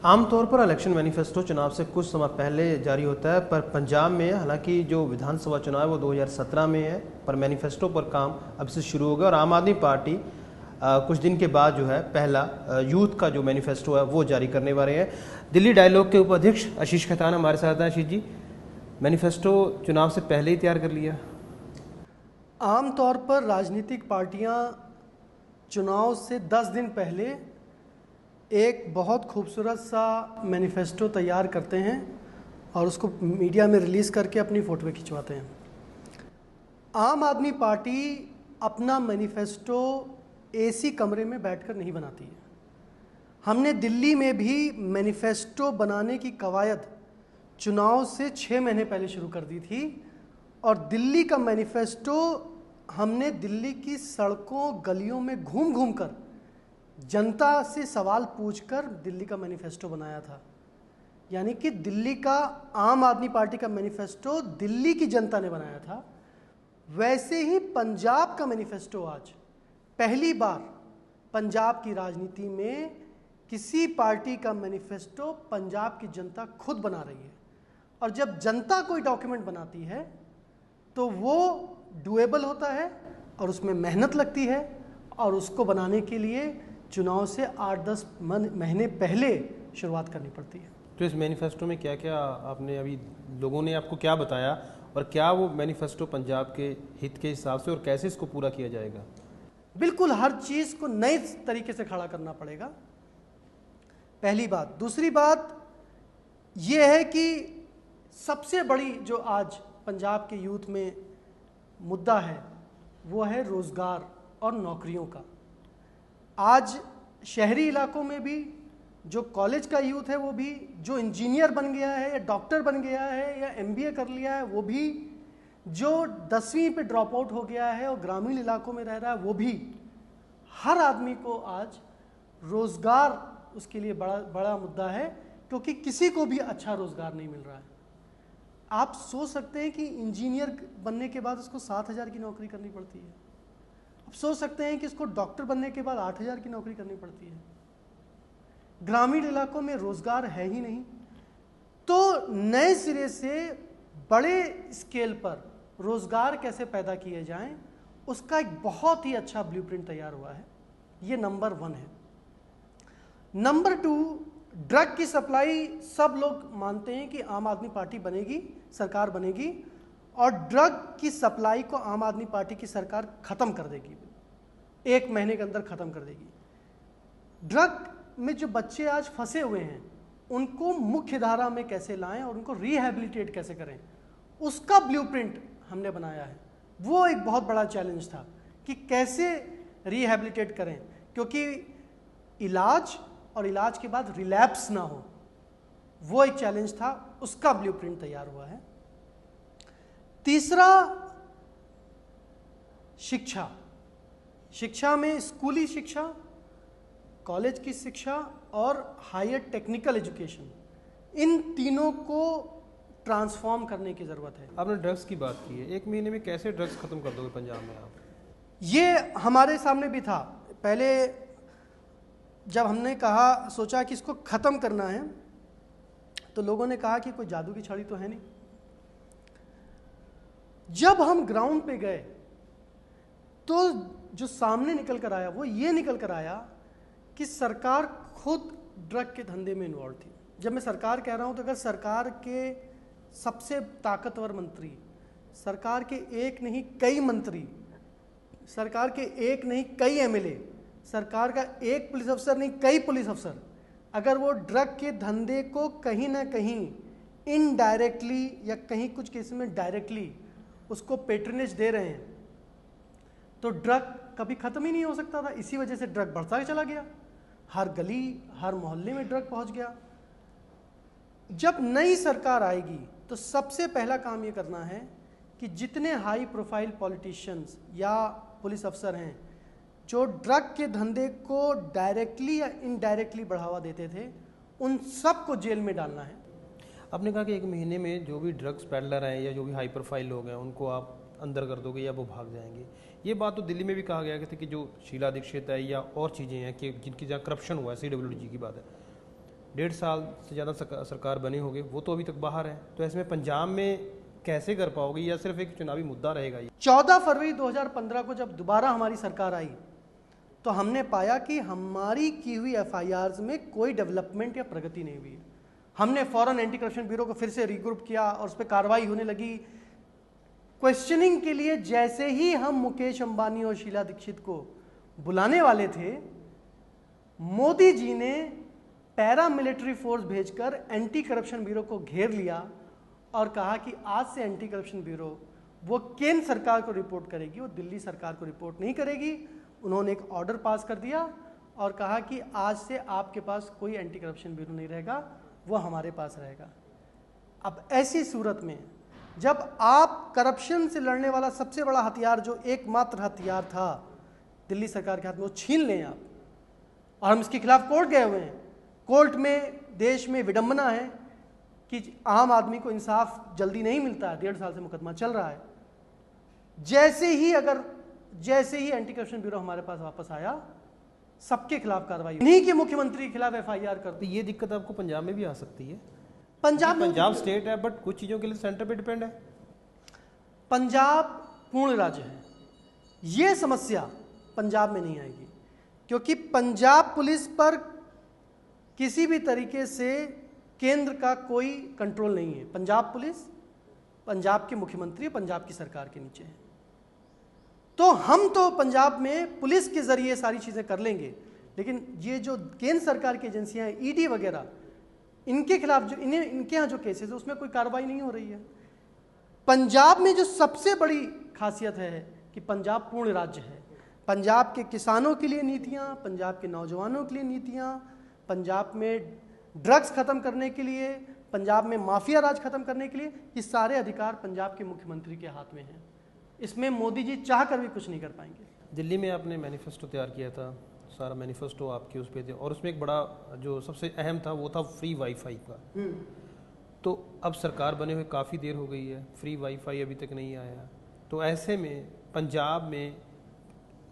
आमतौर पर election manifesto चुनाव से कुछ समय पहले जारी होता है, पर पंजाब में हालांकि जो विधानसभा चुनाव है वो 2017 में है, पर मैनिफेस्टो पर काम अब से शुरू हो गया और आम आदमी पार्टी कुछ दिन के बाद जो है पहला यूथ का जो मैनिफेस्टो है वो जारी करने वाले हैं। दिल्ली डायलॉग के उपाध्यक्ष आशीष खेतान हमारे साथ हैं। आशीष जी, मैनिफेस्टो चुनाव से पहले ही तैयार कर लिया? आमतौर पर राजनीतिक पार्टियां चुनाव से 10 दिन पहले एक बहुत खूबसूरत सा मैनिफेस्टो तैयार करते हैं और उसको मीडिया में रिलीज़ करके अपनी फ़ोटो खिंचवाते हैं। आम आदमी पार्टी अपना मैनिफेस्टो एसी कमरे में बैठकर नहीं बनाती है। हमने दिल्ली में भी मैनिफेस्टो बनाने की कवायद चुनाव से 6 महीने पहले शुरू कर दी थी और दिल्ली का मैनिफेस्टो हमने दिल्ली की सड़कों गलियों में घूम घूम कर जनता से सवाल पूछकर दिल्ली का मैनिफेस्टो बनाया था। यानी कि दिल्ली का आम आदमी पार्टी का मैनिफेस्टो दिल्ली की जनता ने बनाया था। वैसे ही पंजाब का मैनिफेस्टो आज पहली बार पंजाब की राजनीति में किसी पार्टी का मैनिफेस्टो पंजाब की जनता खुद बना रही है। और जब जनता कोई डॉक्यूमेंट बनाती है तो वो डुएबल होता है और उसमें मेहनत लगती है और उसको बनाने के लिए चुनाव से 8-10 महीने पहले शुरुआत करनी पड़ती है। तो इस मैनिफेस्टो में क्या क्या आपने अभी लोगों ने आपको क्या बताया और क्या वो मैनिफेस्टो पंजाब के हित के हिसाब से और कैसे इसको पूरा किया जाएगा? बिल्कुल हर चीज़ को नए तरीके से खड़ा करना पड़ेगा, पहली बात। दूसरी बात ये है कि सबसे बड़ी जो आज पंजाब के यूथ में मुद्दा है वो है रोज़गार और नौकरियों का। आज शहरी इलाकों में भी जो कॉलेज का यूथ है वो भी, जो इंजीनियर बन गया है या डॉक्टर बन गया है या एमबीए कर लिया है वो भी, जो 10वीं पे ड्रॉप आउट हो गया है और ग्रामीण इलाकों में रह रहा है वो भी, हर आदमी को आज रोज़गार उसके लिए बड़ा मुद्दा है, क्योंकि किसी को भी अच्छा रोज़गार नहीं मिल रहा है। आप सोच सकते हैं कि इंजीनियर बनने के बाद उसको 7,000 की नौकरी करनी पड़ती है। आप सोच सकते हैं कि इसको डॉक्टर बनने के बाद 8,000 की नौकरी करनी पड़ती है। ग्रामीण इलाकों में रोजगार है ही नहीं। तो नए सिरे से बड़े स्केल पर रोजगार कैसे पैदा किए जाएं, उसका एक बहुत ही अच्छा ब्लूप्रिंट तैयार हुआ है। ये नंबर 1 है। नंबर 2, ड्रग की सप्लाई। सब लोग मानते हैं कि आम आदमी पार्टी बनेगी, सरकार बनेगी और ड्रग की सप्लाई को आम आदमी पार्टी की सरकार ख़त्म कर देगी, 1 महीने के अंदर ख़त्म कर देगी। ड्रग में जो बच्चे आज फंसे हुए हैं उनको मुख्य धारा में कैसे लाएं और उनको रिहैबिलिटेट कैसे करें, उसका ब्लूप्रिंट हमने बनाया है। वो एक बहुत बड़ा चैलेंज था कि कैसे रिहैबिलिटेट करें, क्योंकि इलाज और इलाज के बाद रिलैप्स ना हो, वो एक चैलेंज था। उसका ब्लूप्रिंट तैयार हुआ है। तीसरा, शिक्षा। शिक्षा में स्कूली शिक्षा, कॉलेज की शिक्षा और हायर टेक्निकल एजुकेशन, इन तीनों को ट्रांसफॉर्म करने की ज़रूरत है। आपने ड्रग्स की बात की है, 1 महीने में कैसे ड्रग्स खत्म कर दोगे पंजाब में आप? ये हमारे सामने भी था। पहले जब हमने कहा, सोचा कि इसको ख़त्म करना है, तो लोगों ने कहा कि कोई जादू की छड़ी तो है नहीं। जब हम ग्राउंड पे गए तो जो सामने निकल कर आया वो ये निकल कर आया कि सरकार खुद ड्रग के धंधे में इन्वॉल्व थी। जब मैं सरकार कह रहा हूं तो अगर सरकार के सबसे ताकतवर मंत्री, सरकार के एक नहीं कई मंत्री, सरकार के एक नहीं कई एमएलए, सरकार का एक पुलिस अफसर नहीं कई पुलिस अफसर, अगर वो ड्रग के धंधे को कहीं ना कहीं इनडायरेक्टली या कहीं कुछ केस में डायरेक्टली उसको पेट्रनेज दे रहे हैं, तो ड्रग कभी ख़त्म ही नहीं हो सकता था। इसी वजह से ड्रग बढ़ता चला गया, हर गली हर मोहल्ले में ड्रग पहुंच गया। जब नई सरकार आएगी तो सबसे पहला काम ये करना है कि जितने हाई प्रोफाइल पॉलिटिशियंस या पुलिस अफसर हैं जो ड्रग के धंधे को डायरेक्टली या इनडायरेक्टली बढ़ावा देते थे, उन सबको जेल में डालना है। आपने कहा कि 1 महीने में जो भी ड्रग्स पैडलर हैं या जो भी हाई प्रोफाइल लोग हैं उनको आप अंदर कर दोगे या वो भाग जाएंगे। ये बात तो दिल्ली में भी कहा गया कि जो शीला दीक्षित है या और चीज़ें हैं कि जिनकी जहाँ करप्शन हुआ है, CWD की बात है, 1.5 साल से ज़्यादा सरकार बनी होगी, वो तो अभी तक बाहर है। तो ऐसे में पंजाब में कैसे कर पाओगे, या सिर्फ एक चुनावी मुद्दा रहेगा ये? 14 फरवरी 2015 को जब दोबारा हमारी सरकार आई तो हमने पाया कि हमारी की हुई एफआईआर्स में कोई डेवलपमेंट या प्रगति नहीं हुई है। हमने फौरन एंटी करप्शन ब्यूरो को फिर से रीग्रुप किया और उस पर कार्रवाई होने लगी। क्वेश्चनिंग के लिए जैसे ही हम मुकेश अंबानी और शीला दीक्षित को बुलाने वाले थे, मोदी जी ने पैरामिलिट्री फोर्स भेजकर एंटी करप्शन ब्यूरो को घेर लिया और कहा कि आज से एंटी करप्शन ब्यूरो वो केंद्र सरकार को रिपोर्ट करेगी, वो दिल्ली सरकार को रिपोर्ट नहीं करेगी। उन्होंने एक ऑर्डर पास कर दिया और कहा कि आज से आपके पास कोई एंटी करप्शन ब्यूरो नहीं रहेगा, वो हमारे पास रहेगा। अब ऐसी सूरत में जब आप करप्शन से लड़ने वाला सबसे बड़ा हथियार, जो एकमात्र हथियार था दिल्ली सरकार के हाथ में, वो छीन लें आप, और हम इसके खिलाफ कोर्ट गए हुए हैं। कोर्ट में देश में विडंबना है कि आम आदमी को इंसाफ जल्दी नहीं मिलता है, 1.5 साल से मुकदमा चल रहा है। जैसे ही एंटी करप्शन ब्यूरो हमारे पास वापस आया, सबके खिलाफ कार्रवाई, इन्हीं के मुख्यमंत्री के खिलाफ एफआईआर कर दी। ये दिक्कत आपको पंजाब में भी आ सकती है? पंजाब स्टेट है, बट कुछ चीज़ों के लिए सेंटर पे डिपेंड है। पंजाब पूर्ण राज्य है, ये समस्या पंजाब में नहीं आएगी, क्योंकि पंजाब पुलिस पर किसी भी तरीके से केंद्र का कोई कंट्रोल नहीं है। पंजाब पुलिस पंजाब के मुख्यमंत्री, पंजाब की सरकार के नीचे है। तो हम तो पंजाब में पुलिस के जरिए सारी चीज़ें कर लेंगे, लेकिन ये जो केंद्र सरकार की एजेंसियां हैं, ईडी वगैरह, इनके खिलाफ जो इनके यहाँ जो केसेस है उसमें कोई कार्रवाई नहीं हो रही है। पंजाब में जो सबसे बड़ी खासियत है कि पंजाब पूर्ण राज्य है। पंजाब के किसानों के लिए नीतियाँ, पंजाब के नौजवानों के लिए नीतियाँ, पंजाब में ड्रग्स खत्म करने के लिए, पंजाब में माफिया राज खत्म करने के लिए, ये सारे अधिकार पंजाब के मुख्यमंत्री के हाथ में हैं। इसमें मोदी जी चाह कर भी कुछ नहीं कर पाएंगे। दिल्ली में आपने मैनिफेस्टो तैयार किया था, सारा मैनिफेस्टो आपके उस पर थे, और उसमें एक बड़ा जो सबसे अहम था वो था फ्री वाईफाई का। तो अब सरकार बने हुए काफ़ी देर हो गई है, फ्री वाईफाई अभी तक नहीं आया। तो ऐसे में पंजाब में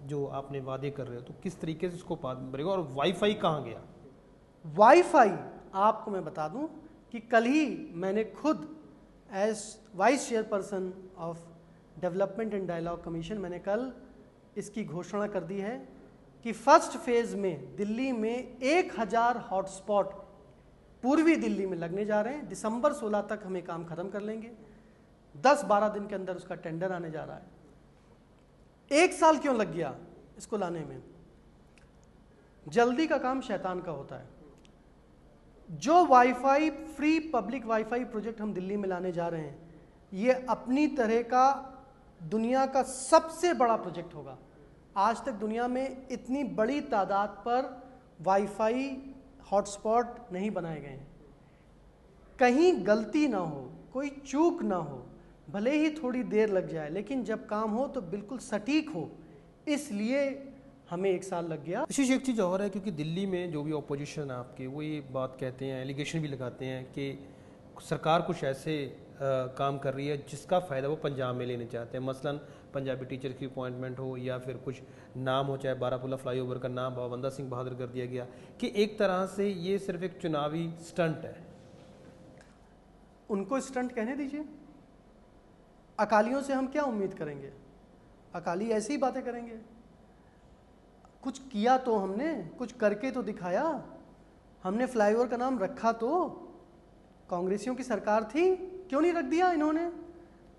जो आपने वादे कर रहे हो, तो किस तरीके से इसको पार करेगा, और वाईफाई कहाँ गया? वाईफाई आपको मैं बता दूं कि कल ही मैंने खुद as vice chairperson of development and dialogue commission, मैंने कल इसकी घोषणा कर दी है कि फर्स्ट फेज में दिल्ली में 1000 हॉटस्पॉट पूर्वी दिल्ली में लगने जा रहे हैं। दिसंबर 16 तक हम ये काम खत्म कर लेंगे। 10-12 दिन के अंदर उसका टेंडर आने जा रहा है। 1 साल क्यों लग गया इसको लाने में? जल्दी का काम शैतान का होता है। जो wifi, free public wifi project हम दिल्ली में लाने जा रहे हैं, ये अपनी तरह का दुनिया का सबसे बड़ा प्रोजेक्ट होगा। आज तक दुनिया में इतनी बड़ी तादाद पर वाईफाई हॉटस्पॉट नहीं बनाए गए हैं। कहीं गलती ना हो, कोई चूक ना हो, भले ही थोड़ी देर लग जाए, लेकिन जब काम हो तो बिल्कुल सटीक हो, इसलिए हमें 1 साल लग गया। आशीष, एक चीज़ और है, क्योंकि दिल्ली में जो भी ऑपोजिशन है आपके, वो ये बात कहते हैं, एलिगेशन भी लगाते हैं कि सरकार कुछ ऐसे काम कर रही है जिसका फ़ायदा वो पंजाब में लेना चाहते हैं। मसलन पंजाबी टीचर की अपॉइंटमेंट हो, या फिर कुछ नाम हो, चाहे बारापुला फ्लाईओवर का नाम बंदा सिंह बहादुर कर दिया गया, कि एक तरह से ये सिर्फ एक चुनावी स्टंट है। उनको स्टंट कहने दीजिए। अकालियों से हम क्या उम्मीद करेंगे? अकाली ऐसी ही बातें करेंगे। कुछ किया तो हमने, कुछ करके तो दिखाया। हमने फ्लाईओवर का नाम रखा तो, कांग्रेसियों की सरकार थी, क्यों नहीं रख दिया इन्होंने?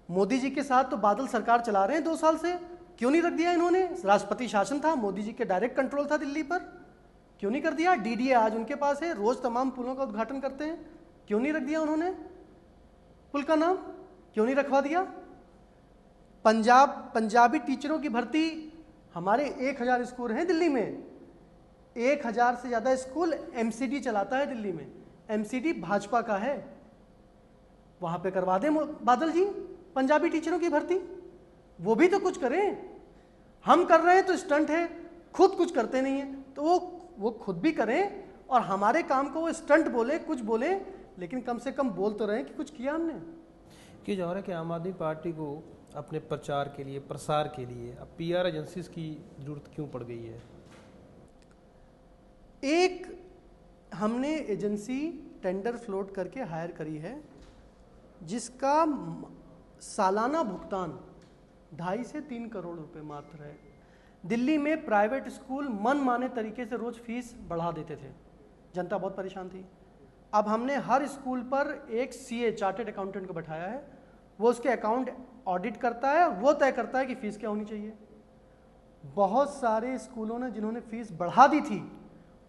मोदी जी के साथ तो बादल सरकार चला रहे हैं 2 साल से, क्यों नहीं रख दिया इन्होंने? राष्ट्रपति शासन था, मोदी जी के डायरेक्ट कंट्रोल था दिल्ली पर, क्यों नहीं कर दिया? डीडीए आज उनके पास है, रोज तमाम पुलों का उद्घाटन करते हैं, क्यों नहीं रख दिया उन्होंने? पुल का नाम क्यों नहीं रखवा दिया? पंजाबी टीचरों की भर्ती, हमारे 1000 स्कूल हैं दिल्ली में, 1000 से ज़्यादा स्कूल एमसीडी चलाता है दिल्ली में। एमसीडी भाजपा का है, वहाँ पे करवा दें बादल जी पंजाबी टीचरों की भर्ती। वो भी तो कुछ करें। हम कर रहे हैं तो स्टंट है, खुद कुछ करते नहीं है, तो वो खुद भी करें और हमारे काम को वो स्टंट बोले, कुछ बोले, लेकिन कम से कम बोल तो रहे कि कुछ किया हमने। कि जा रहा है कि आम आदमी पार्टी को अपने प्रचार के लिए, प्रसार के लिए अब पीआर एजेंसीज की जरूरत क्यों पड़ गई है? एक हमने एजेंसी टेंडर फ्लोट करके हायर करी है जिसका सालाना भुगतान 2.5 से 3 करोड़ रुपए मात्र है। दिल्ली में प्राइवेट स्कूल मनमाने तरीके से रोज फीस बढ़ा देते थे, जनता बहुत परेशान थी। अब हमने हर स्कूल पर एक सीए चार्टेड अकाउंटेंट को बैठाया है, वो उसके अकाउंट ऑडिट करता है, वो तय करता है कि फीस क्या होनी चाहिए। बहुत सारे स्कूलों ने जिन्होंने फीस बढ़ा दी थी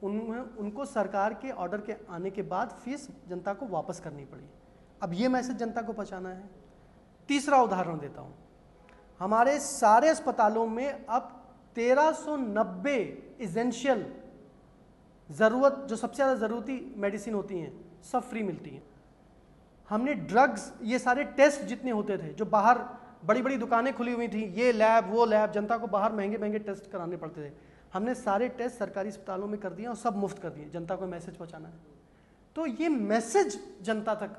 उनको सरकार के ऑर्डर के आने के बाद फीस जनता को वापस करनी पड़ी। अब ये मैसेज जनता को पहुंचाना है। तीसरा उदाहरण देता हूं, हमारे सारे अस्पतालों में अब 1390 इसेंशियल ज़रूरत जो सबसे ज़्यादा ज़रूरती मेडिसिन होती हैं सब फ्री मिलती हैं। हमने ड्रग्स, ये सारे टेस्ट जितने होते थे जो बाहर बड़ी बड़ी दुकानें खुली हुई थी, ये लैब वो लैब, जनता को बाहर महंगे महंगे टेस्ट कराने पड़ते थे, हमने सारे टेस्ट सरकारी अस्पतालों में कर दिए और सब मुफ्त कर दिए। जनता को मैसेज पहुंचाना है, तो ये मैसेज जनता तक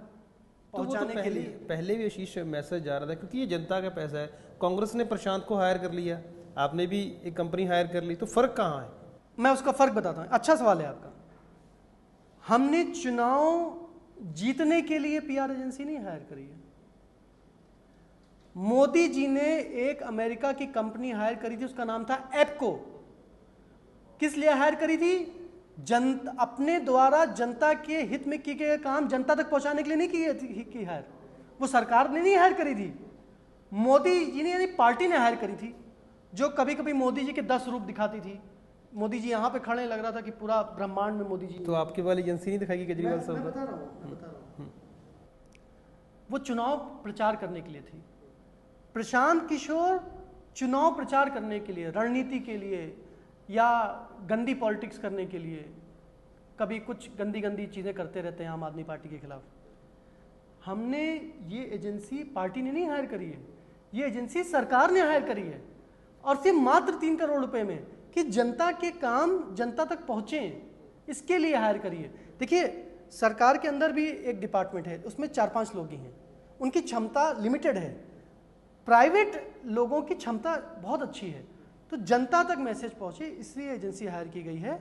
पहुंचाने के लिए पहले भी आशीष मैसेज जा रहा था, क्योंकि ये जनता का पैसा है। कांग्रेस ने प्रशांत को हायर कर लिया, आपने भी एक कंपनी हायर कर ली, तो फर्क कहाँ है? मैं उसका फर्क बताता हूं। अच्छा सवाल है आपका। हमने चुनाव जीतने के लिए पीआर एजेंसी नहीं हायर करी है। मोदी जी ने एक अमेरिका की कंपनी हायर करी थी, उसका नाम था एप्को। किस लिए हायर करी थी? अपने द्वारा जनता के हित में किए गए काम जनता तक पहुंचाने के लिए नहीं की हायर। वो सरकार ने नहीं हायर करी थी, मोदी जी ने यानी पार्टी ने हायर करी थी, जो कभी कभी मोदी जी के 10 रूप दिखाती थी। मोदी जी यहाँ पे खड़े, लग रहा था कि पूरा ब्रह्मांड में मोदी जी। तो आपके वाली एजेंसी नहीं दिखाई केजरीवाल साहब? मैं बता रहा हूँ। वो चुनाव प्रचार करने के लिए थी। प्रशांत किशोर चुनाव प्रचार करने के लिए, रणनीति के लिए या गंदी पॉलिटिक्स करने के लिए कभी कुछ गंदी गंदी चीज़ें करते रहते हैं आम आदमी पार्टी के खिलाफ। हमने ये एजेंसी पार्टी ने नहीं हायर करी है, ये एजेंसी सरकार ने हायर करी है, और सिर्फ मात्र 3 करोड़ रुपए में, कि जनता के काम जनता तक पहुँचे, इसके लिए हायर करी है। देखिए, सरकार के अंदर भी एक डिपार्टमेंट है, उसमें 4-5 लोग ही हैं, उनकी क्षमता लिमिटेड है। प्राइवेट लोगों की क्षमता बहुत अच्छी है, तो जनता तक मैसेज पहुंचे, इसलिए एजेंसी हायर की गई है,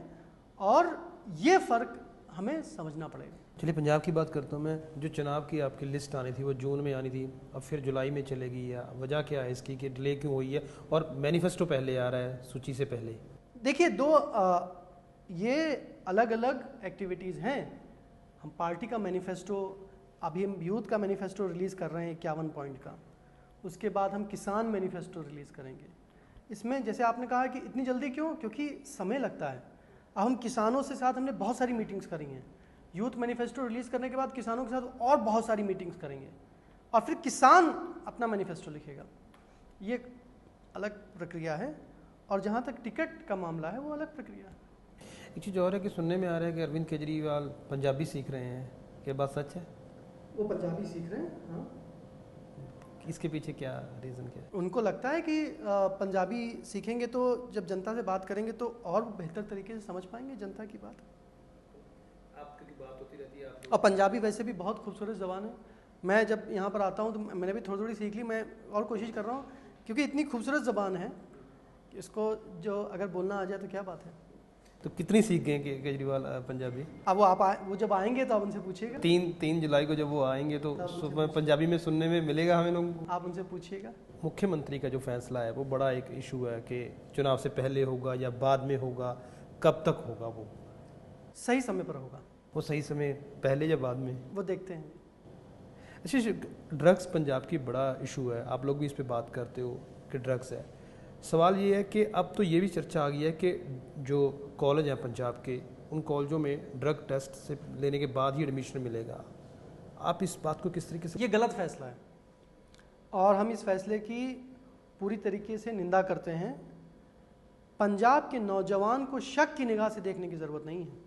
और ये फ़र्क हमें समझना पड़ेगा। चलिए पंजाब की बात करता हूँ मैं। जो चुनाव की आपकी लिस्ट आनी थी वो जून में आनी थी, अब फिर जुलाई में चलेगी, या वजह क्या है इसकी कि डिले क्यों हुई है? और मैनिफेस्टो पहले आ रहा है सूची से पहले। देखिए, ये अलग अलग एक्टिविटीज़ हैं। हम पार्टी का मैनिफेस्टो, अभी हम यूथ का मैनिफेस्टो रिलीज़ कर रहे हैं 51 पॉइंट का, उसके बाद हम किसान मैनिफेस्टो रिलीज़ करेंगे। इसमें जैसे आपने कहा कि इतनी जल्दी क्यों, क्योंकि समय लगता है। अब हम किसानों से साथ हमने बहुत सारी मीटिंग्स करी हैं। यूथ मैनिफेस्टो रिलीज़ करने के बाद किसानों के साथ और बहुत सारी मीटिंग्स करेंगे, और फिर किसान अपना मैनिफेस्टो लिखेगा। ये अलग प्रक्रिया है, और जहाँ तक टिकट का मामला है वो अलग प्रक्रिया है। एक चीज़ और है कि सुनने में आ रहा है कि अरविंद केजरीवाल पंजाबी सीख रहे हैं, क्या बात सच है? वो पंजाबी सीख रहे हैं, हाँ। इसके पीछे क्या रीज़न क्या है? उनको लगता है कि पंजाबी सीखेंगे तो जब जनता से बात करेंगे तो और बेहतर तरीके से समझ पाएंगे जनता की बात। आपकी बात होती रहती है और पंजाबी वैसे भी बहुत खूबसूरत ज़बान है। मैं जब यहाँ पर आता हूँ तो मैंने भी थोड़ी थोड़ी सीख ली, मैं और कोशिश कर रहा हूँ, क्योंकि इतनी खूबसूरत ज़बान है, इसको जो अगर बोलना आ जाए तो क्या बात है। तो कितनी सीख गए केजरीवाल पंजाबी? अब वो जब आएंगे तो आप उनसे पूछिएगा। 3 जुलाई को जब वो आएंगे तो सुबह पंजाबी में सुनने में मिलेगा हमें लोगों को। आप उनसे पूछिएगा। मुख्यमंत्री का जो फैसला है वो बड़ा एक इशू है कि चुनाव से पहले होगा या बाद में होगा, कब तक होगा? वो सही समय पर होगा। वो सही समय पहले या बाद में, वो देखते हैं। अच्छा, ड्रग्स पंजाब की बड़ा इशू है, आप लोग भी इस पे बात करते हो कि ड्रग्स है। सवाल ये है कि अब तो ये भी चर्चा आ गई है कि जो कॉलेज हैं पंजाब के, उन कॉलेजों में ड्रग टेस्ट से लेने के बाद ही एडमिशन मिलेगा। आप इस बात को किस तरीके से? ये गलत फैसला है, और हम इस फैसले की पूरी तरीके से निंदा करते हैं। पंजाब के नौजवान को शक की निगाह से देखने की ज़रूरत नहीं है।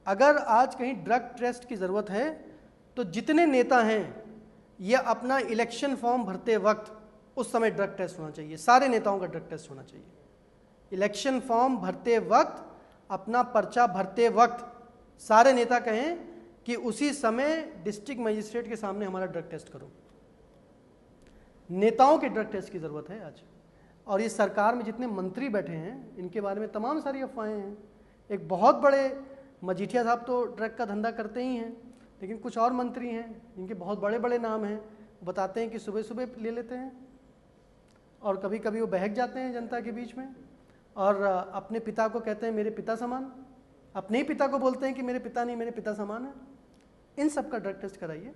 अगर आज कहीं ड्रग टेस्ट की ज़रूरत है तो जितने नेता हैं, ये अपना इलेक्शन फॉर्म भरते वक्त उस समय ड्रग टेस्ट होना चाहिए। सारे नेताओं का ड्रग टेस्ट होना चाहिए। इलेक्शन फॉर्म भरते वक्त, अपना पर्चा भरते वक्त सारे नेता कहें कि उसी समय डिस्ट्रिक्ट मजिस्ट्रेट के सामने हमारा ड्रग टेस्ट करो। नेताओं के ड्रग टेस्ट की ज़रूरत है आज। और ये सरकार में जितने मंत्री बैठे हैं, इनके बारे में तमाम सारी अफवाहें हैं। एक बहुत बड़े मजीठिया साहब तो ड्रग का धंधा करते ही हैं, लेकिन कुछ और मंत्री हैं जिनके बहुत बड़े बड़े नाम हैं, बताते हैं कि सुबह सुबह ले लेते हैं और कभी कभी वो बहक जाते हैं जनता के बीच में, और अपने पिता को कहते हैं मेरे पिता समान, अपने ही पिता को बोलते हैं कि मेरे पिता नहीं, मेरे पिता समान है। इन सब का ड्रग टेस्ट कराइए।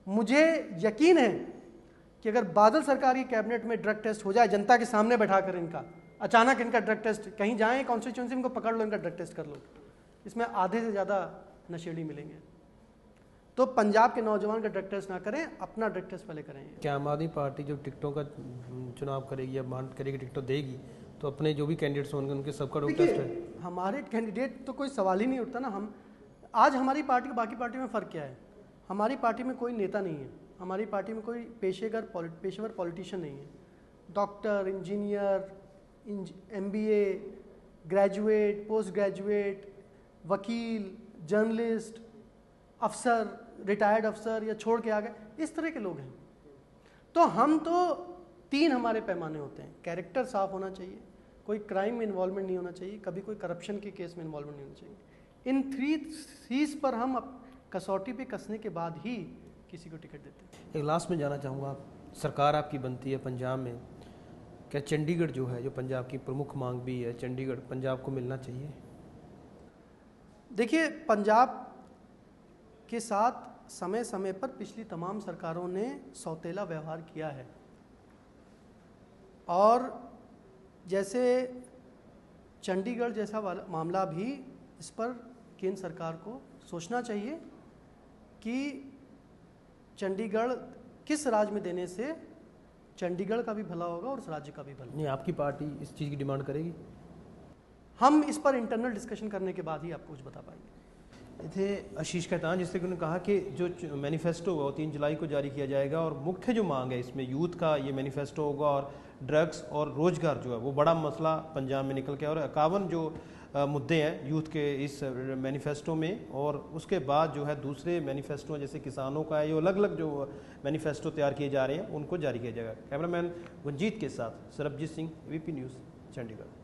मुझे यकीन है कि अगर बादल सरकार की कैबिनेट में ड्रग टेस्ट हो जाए, जनता के सामने बैठाकर इनका, अचानक इनका ड्रग टेस्ट, कहीं जाएं कॉन्स्टिट्यूंसी इनको पकड़ लो, इनका ड्रग टेस्ट कर लो, इसमें आधे से ज़्यादा नशेड़ी मिलेंगे। तो पंजाब के नौजवान का ड्रग टेस्ट ना करें, अपना ड्रग टेस्ट पहले करें। क्या आम आदमी पार्टी जो टिकटों का चुनाव करेगी या मांग करेगी, टिकटों देगी, तो अपने जो भी कैंडिडेट्स होंगे उनके सबका ड्रग टेस्ट है? हमारे कैंडिडेट तो कोई सवाल ही नहीं उठता ना। हम आज हमारी पार्टी बाकी पार्टियों में फ़र्क क्या है? हमारी पार्टी में कोई नेता नहीं है, हमारी पार्टी में कोई पेशेवर पॉलिटिशियन नहीं है। Doctor, engineer, MBA, graduate, post graduate, वकील, जर्नलिस्ट, अफसर, रिटायर्ड अफसर या छोड़ के आ गए, इस तरह के लोग हैं। तो हम तो 3 हमारे पैमाने होते हैं। कैरेक्टर साफ होना चाहिए, कोई क्राइम में इन्वॉल्वमेंट नहीं होना चाहिए, कभी कोई करप्शन के केस में इन्वॉल्वमेंट नहीं होना चाहिए। इन 3 C's पर हम कसौटी पे कसने के बाद ही किसी को टिकट देते हैं। एक लास्ट में जाना चाहूँगा, सरकार आपकी बनती है पंजाब में, क्या चंडीगढ़ जो है, जो पंजाब की प्रमुख मांग भी है, चंडीगढ़ पंजाब को मिलना चाहिए? देखिए, पंजाब के साथ समय समय पर पिछली तमाम सरकारों ने सौतेला व्यवहार किया है, और जैसे चंडीगढ़ जैसा मामला भी, इस पर केंद्र सरकार को सोचना चाहिए कि चंडीगढ़ किस राज्य में देने से चंडीगढ़ का भी भला होगा और उस राज्य का भी भला। नहीं, आपकी पार्टी इस चीज़ की डिमांड करेगी? हम इस पर इंटरनल डिस्कशन करने के बाद ही आपको कुछ बता पाएंगे। थे आशीष खैतान, जिससे कि उन्होंने कहा कि जो मैनिफेस्टो होगा वो 3 जुलाई को जारी किया जाएगा, और मुख्य जो मांग है इसमें यूथ का ये मैनिफेस्टो होगा, और ड्रग्स और रोजगार जो है वो बड़ा मसला पंजाब में निकल के, और 51 जो मुद्दे हैं यूथ के इस मैनिफेस्टो में, और उसके बाद जो है दूसरे मैनिफेस्टो जैसे किसानों का है, ये अलग अलग जो मैनिफेस्टो तैयार किए जा रहे हैं उनको जारी किया जाएगा। कैमरामैन गुंजीत के साथ सरबजीत सिंह, ABP न्यूज़, चंडीगढ़।